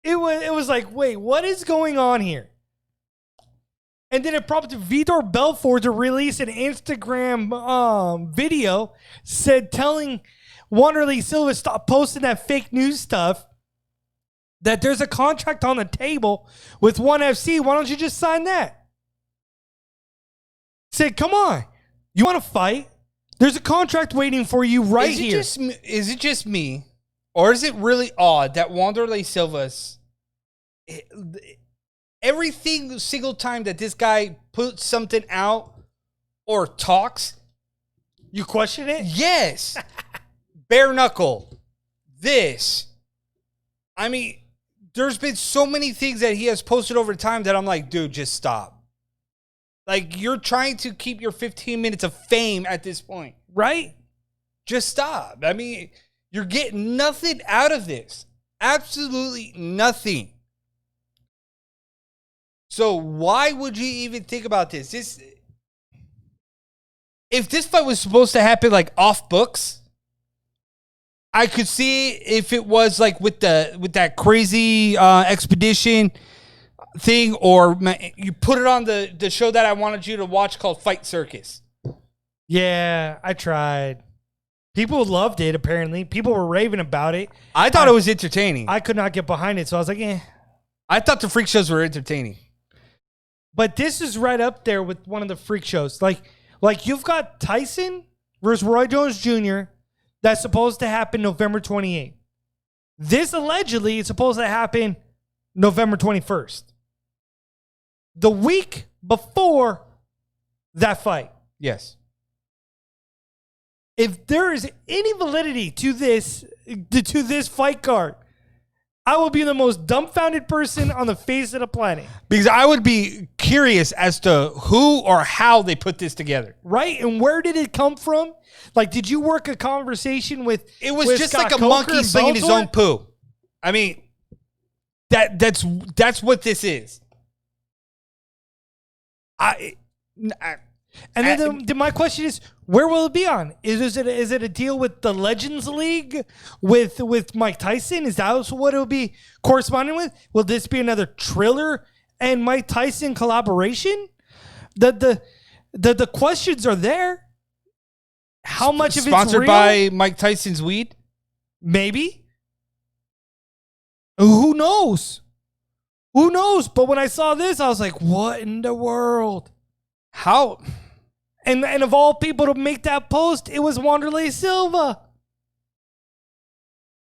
It was like, wait, what is going on here? And then it prompted Vitor Belfort to release an Instagram video telling Wanderlei Silva stop posting that fake news stuff, that there's a contract on the table with ONE FC. Why don't you just sign that? Said, come on. You want to fight? There's a contract waiting for you right here. Is it just me? Or is it really odd that Wanderlei Silva's every single time that this guy puts something out or talks, you question it? Yes. Bare knuckle. This. I mean, there's been so many things that he has posted over time that I'm like, dude, just stop. Like, you're trying to keep your 15 minutes of fame at this point. Right? Just stop. I mean, you're getting nothing out of this. Absolutely nothing. So why would you even think about this? If this fight was supposed to happen like off books, I could see if it was like with that crazy expedition thing, or you put it on the show that I wanted you to watch called Fight Circus. Yeah, I tried. People loved it, apparently. People were raving about it. I thought it was entertaining. I could not get behind it, so I was like, eh. I thought the freak shows were entertaining. But this is right up there with one of the freak shows. Like you've got Tyson versus Roy Jones Jr. that's supposed to happen November 28th. This allegedly is supposed to happen November 21st. The week before that fight. Yes. If there is any validity to this fight card, I will be the most dumbfounded person on the face of the planet. Because I would be curious as to who or how they put this together. Right? And where did it come from? Like, did you work a conversation with It was with just Scott like a Coker monkey and slinging his Bellator? own poo. I mean, that's what this is. And then my question is, where will it be on? Is it a deal with the Legends League with Mike Tyson? Is that what it will be corresponding with? Will this be another Triller and Mike Tyson collaboration? The questions are there. How much of it's sponsored real? by Mike Tyson's weed? Maybe. Who knows? Who knows? But when I saw this, I was like, what in the world? How? And of all people to make that post, it was Wanderlei Silva.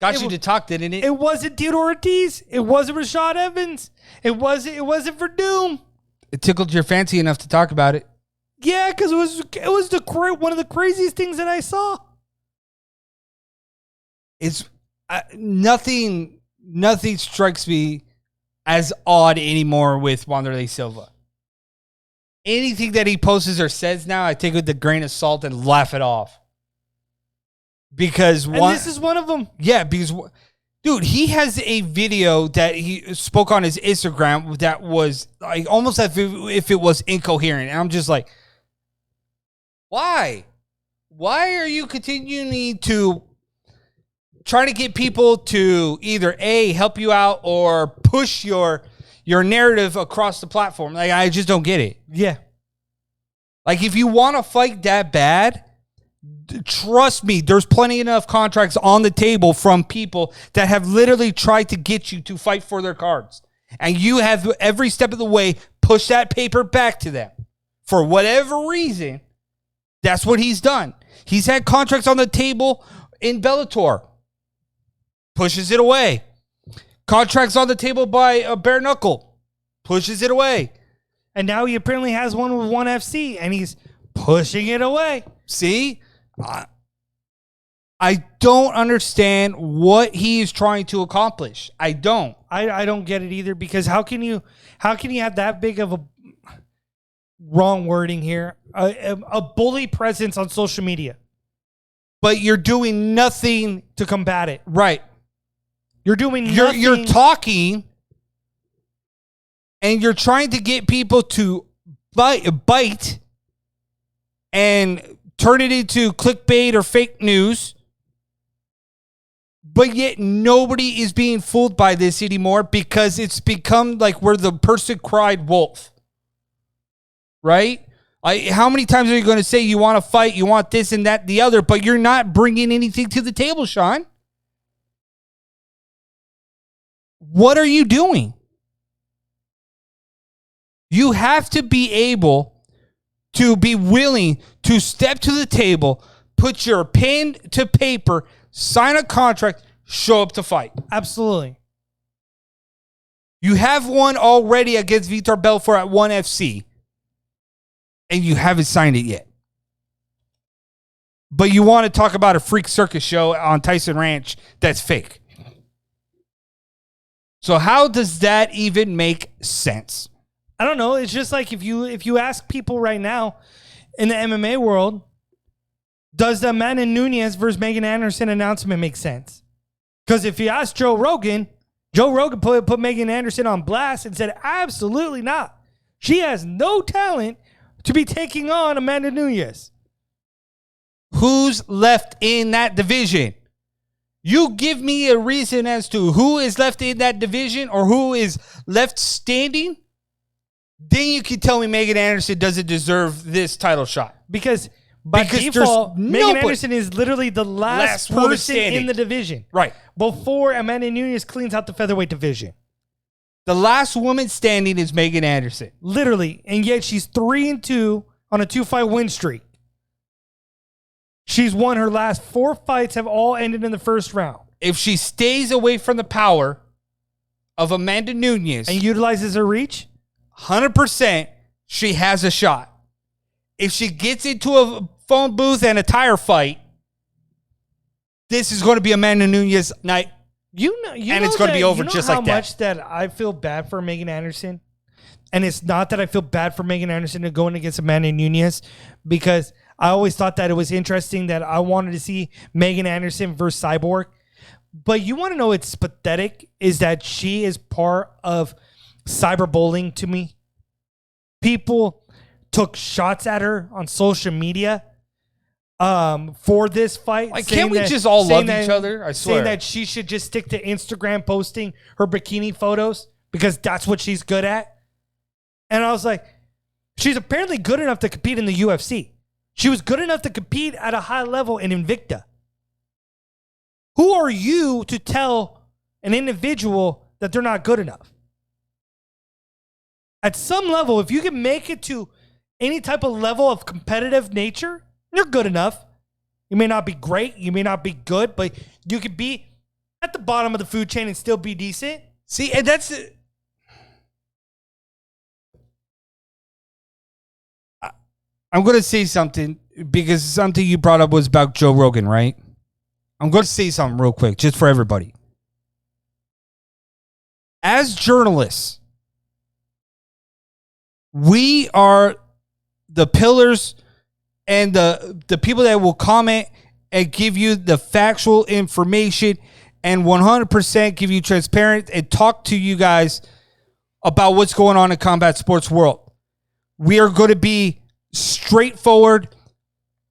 Got you to talk, didn't it? It wasn't Theodore Ortiz. It wasn't Rashad Evans. It wasn't for Doom. It tickled your fancy enough to talk about it. Yeah, because it was one of the craziest things that I saw. It's nothing strikes me as odd anymore with Wanderlei Silva. Anything that he posts or says now, I take it with a grain of salt and laugh it off. Because this is one of them. Yeah, because dude, he has a video that he spoke on his Instagram that was like almost as if it was incoherent, and I'm just like, why? Why are you continuing to try to get people to either A, help you out, or push your narrative across the platform? Like, I just don't get it. Yeah. Like, if you want to fight that bad, trust me, there's plenty enough contracts on the table from people that have literally tried to get you to fight for their cards. And you have every step of the way pushed that paper back to them. For whatever reason, that's what he's done. He's had contracts on the table in Bellator. Pushes it away. Contracts on the table by Bare Knuckle. Pushes it away. And now he apparently has one with ONE FC, and he's pushing it away. See? I don't understand what he is trying to accomplish. I don't. I don't get it either, because how can you have that big of a wrong wording here, a bully presence on social media, but you're doing nothing to combat it? Right. You're doing nothing. You're talking, and you're trying to get people to bite and turn it into clickbait or fake news. But yet nobody is being fooled by this anymore, because it's become like where the person cried wolf. Right? How many times are you going to say you want to fight, you want this and that, the other, but you're not bringing anything to the table, Sean? What are you doing? You have to be able to be willing to step to the table, put your pen to paper, sign a contract, show up to fight. Absolutely. You have one already against Vitor Belfort at 1 FC, and you haven't signed it yet. But you want to talk about a freak circus show on Tyson Ranch that's fake. So how does that even make sense? I don't know. It's just like if you ask people right now in the MMA world, does the Amanda Nunes versus Megan Anderson announcement make sense? Because if you ask Joe Rogan put Megan Anderson on blast and said, absolutely not. She has no talent to be taking on Amanda Nunes. Who's left in that division? You give me a reason as to who is left in that division or who is left standing, then you can tell me Megan Anderson doesn't deserve this title shot. Because by default, Megan Anderson is literally the last person in the division. Right. Before Amanda Nunes cleans out the featherweight division. The last woman standing is Megan Anderson. Literally. And yet she's 3-2 on a 2-fight win streak. She's won her last 4 fights, have all ended in the first round. If she stays away from the power of Amanda Nunes and utilizes her reach, 100%, she has a shot. If she gets into a phone booth and a tire fight, this is going to be Amanda Nunes night. And it's going to be over just like that. How much that I feel bad for Megan Anderson, and it's not that I feel bad for Megan Anderson to go in against Amanda Nunes, because I always thought that it was interesting that I wanted to see Megan Anderson versus Cyborg. But you want to know what's pathetic is that she is part of cyberbullying to me. People took shots at her on social media for this fight. Like, can't we just all love each other? I swear. Saying that she should just stick to Instagram posting her bikini photos because that's what she's good at. And I was like, she's apparently good enough to compete in the UFC. She was good enough to compete at a high level in Invicta. Who are you to tell an individual that they're not good enough? At some level, if you can make it to any type of level of competitive nature, you're good enough. You may not be great, you may not be good, but you could be at the bottom of the food chain and still be decent. See, and that's I'm going to say something because something you brought up was about Joe Rogan, right? I'm going to say something real quick, just for everybody. As journalists, we are the pillars and the people that will comment and give you the factual information and 100% give you transparent and talk to you guys about what's going on in combat sports world. We are going to be straightforward.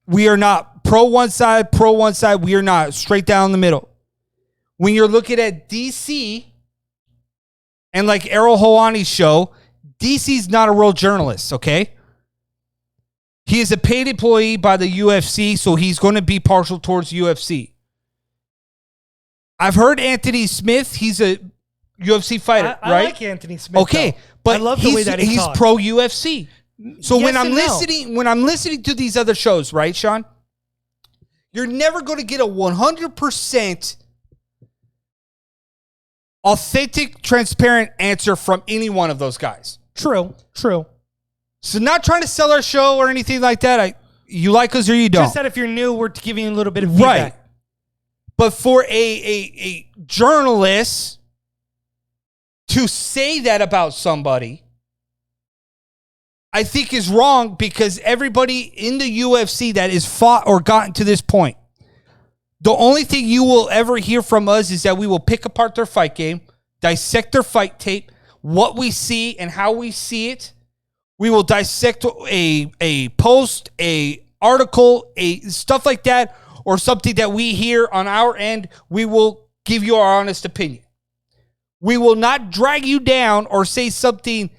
We are not pro one side. We are not straight down the middle. When you're looking at DC and like Errol Hawani's show, DC's not a real journalist, okay? He is a paid employee by the UFC, so he's going to be partial towards UFC. I've heard Anthony Smith, he's a UFC fighter, I right? like Anthony Smith. Okay, though. but I love the way that he he's talks. pro UFC. So Yes when I'm listening to these other shows, right, Sean? You're never going to get a 100% authentic, transparent answer from any one of those guys. True. So not trying to sell our show or anything like that. You like us or you don't. Just that if you're new, we're giving you a little bit of feedback. Right. But for a journalist to say that about somebody, I think is wrong, because everybody in the UFC that has fought or gotten to this point, the only thing you will ever hear from us is that we will pick apart their fight game, dissect their fight tape, what we see and how we see it. We will dissect a post, a article, a stuff like that, or something that we hear on our end. We will give you our honest opinion. We will not drag you down or say something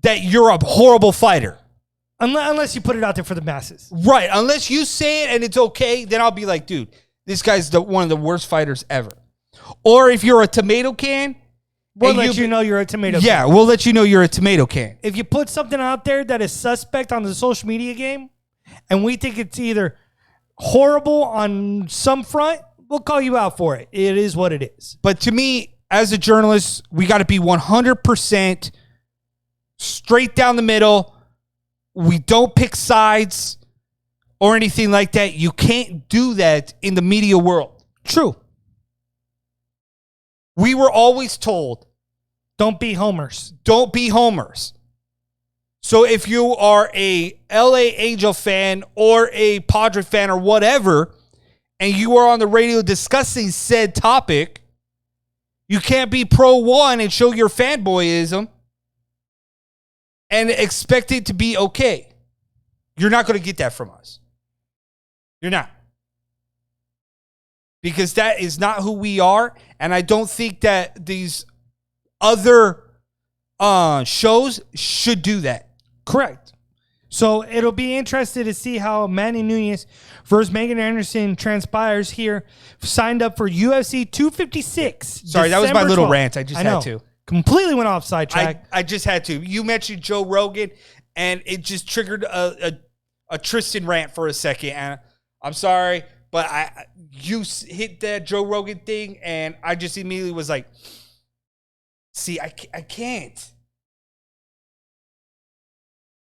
that you're a horrible fighter. Unless you put it out there for the masses. Right. Unless you say it and it's okay, then I'll be like, dude, this guy's one of the worst fighters ever. Or if you're a tomato can, we'll let you know you're a tomato can. Yeah, we'll let you know you're a tomato can. If you put something out there that is suspect on the social media game, and we think it's either horrible on some front, we'll call you out for it. It is what it is. But to me, as a journalist, we got to be 100% straight down the middle. We don't pick sides or anything like that. You can't do that in the media world. True. We were always told, don't be homers. don't be homers. So if you are a LA Angel fan or a Padre fan or whatever, and you are on the radio discussing said topic, you can't be pro one and show your fanboyism and expect it to be okay. You're not going to get that from us. You're not. Because that is not who we are. And I don't think that these other shows should do that. Correct. So it'll be interesting to see how Manny Nunes versus Megan Anderson transpires here. Signed up for UFC 256. Sorry, that was my December little 12th. rant. I just had to. Completely went off sidetrack. I just had to. You mentioned Joe Rogan, and it just triggered a Tristan rant for a second. And I'm sorry, but you hit that Joe Rogan thing, and I just immediately was like, see, I can't.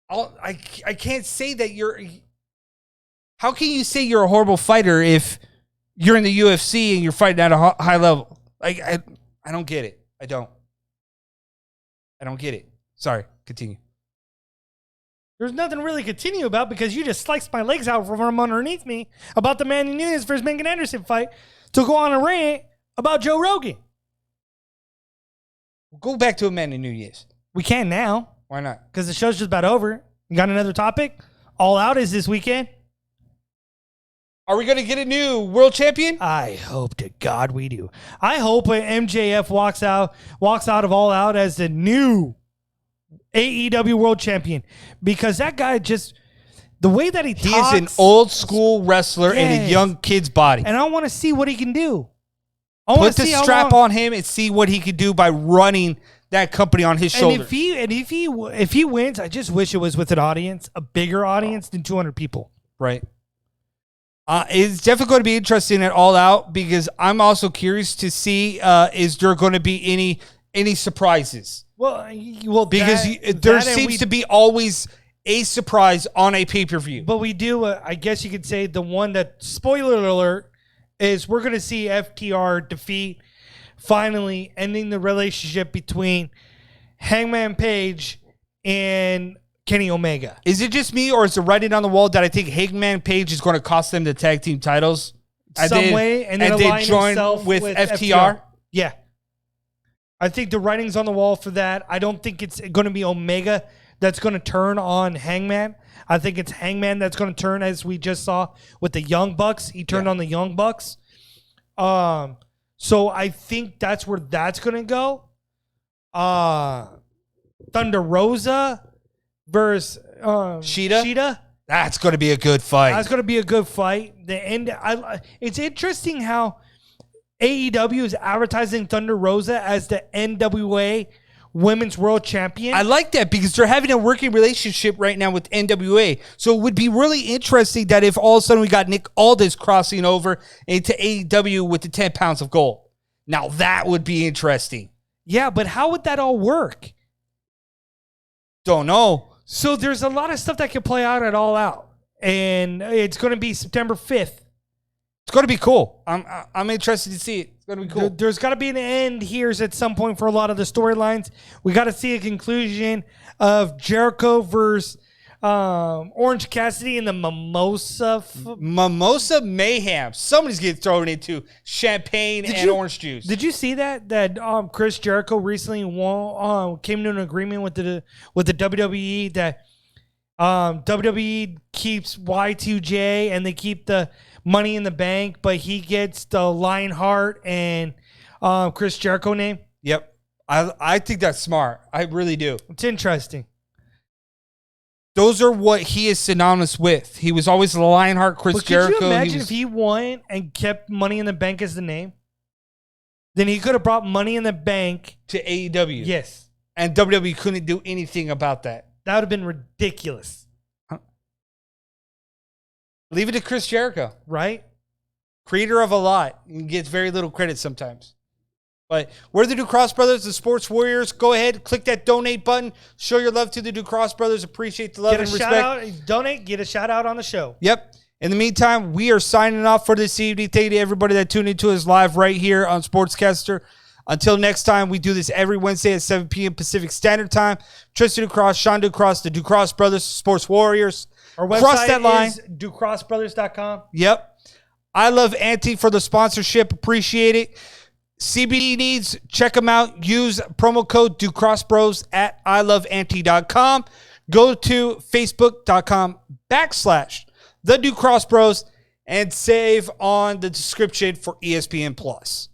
I can't say that you're... How can you say you're a horrible fighter if you're in the UFC and you're fighting at a high level? I don't get it. I don't get it. Sorry, continue. There's nothing really to continue about because you just sliced my legs out from underneath me about the Manny Nunes versus Megan Anderson fight to go on a rant about Joe Rogan. Go back to Amanda Nunes. We can now. Why not? Because the show's just about over. You got another topic? All Out is this weekend. Are we going to get a new world champion? I hope to God we do. I hope MJF walks out of All Out as the new AEW world champion. Because that guy just, the way that he talks. He is an old school wrestler in a young kid's body. And I want to see what he can do. Put the strap on him and see what he could do by running that company on his shoulders. And if he wins, I just wish it was with an audience, a bigger audience than 200 people. Right. It's definitely going to be interesting at All Out because I'm also curious to see is there going to be any surprises? Well, because there seems to be always a surprise on a pay-per-view. But we do, I guess you could say the one that, spoiler alert, is we're going to see FTR defeat, finally ending the relationship between Hangman Page and Kenny Omega. Is it just me, or is it writing on the wall that I think Hangman Page is going to cost them the tag team titles? And then join with FTR? Yeah. I think the writing's on the wall for that. I don't think it's going to be Omega that's going to turn on Hangman. I think it's Hangman that's going to turn, as we just saw with the Young Bucks. He turned on the Young Bucks. So I think that's where that's going to go. Thunder Rosa versus Sheeta. That's going to be a good fight. That's going to be a good fight. It's interesting how AEW is advertising Thunder Rosa as the NWA Women's World Champion. I like that because they're having a working relationship right now with NWA. So it would be really interesting that if all of a sudden we got Nick Aldis crossing over into AEW with the 10 pounds of gold. Now that would be interesting. Yeah, but how would that all work? Don't know. So there's a lot of stuff that could play out at All Out. And it's going to be September 5th. It's going to be cool. I'm interested to see it. It's going to be cool. There's got to be an end here at some point for a lot of the storylines. We got to see a conclusion of Jericho versus Orange Cassidy and the Mimosa Mayhem. Somebody's getting thrown into champagne and orange juice. Did you see that Chris Jericho recently came to an agreement with the WWE that WWE keeps Y2J and they keep the Money in the Bank, but he gets the Lionheart and Chris Jericho name? Yep. I think that's smart. I really do. It's interesting. Those are what he is synonymous with. He was always the Lionheart, Chris Jericho. Could you imagine if he won and kept Money in the Bank as the name? Then he could have brought Money in the Bank to AEW. Yes. And WWE couldn't do anything about that. That would have been ridiculous. Leave it to Chris Jericho. right? Creator of a lot. And gets very little credit sometimes. But we're the Ducross Brothers, the Sports Warriors. Go ahead, click that donate button. Show your love to the Ducross Brothers. Appreciate the love Get a and shout respect. out, donate, get a shout out on the show. Yep. In the meantime, we are signing off for this evening. Thank you to everybody that tuned into us live right here on Sportscaster. Until next time, we do this every Wednesday at 7 p.m. Pacific Standard Time. Tristan Ducross, Sean Ducross, the Ducross Brothers, Sports Warriors. Our Cross website that line. is ducrossbrothers.com. Yep. I love Auntie for the sponsorship. Appreciate it. CBD needs, check them out. Use promo code DucrossBros at iloveauntie.com. Go to facebook.com/The Ducross Bros and save on the description for ESPN Plus.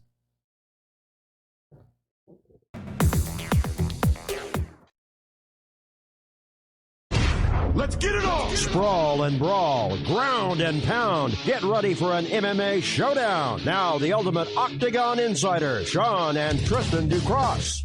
Let's get it on! Sprawl and brawl, ground and pound. Get ready for an MMA showdown. Now, the ultimate Octagon Insider, Sean and Tristan Ducross.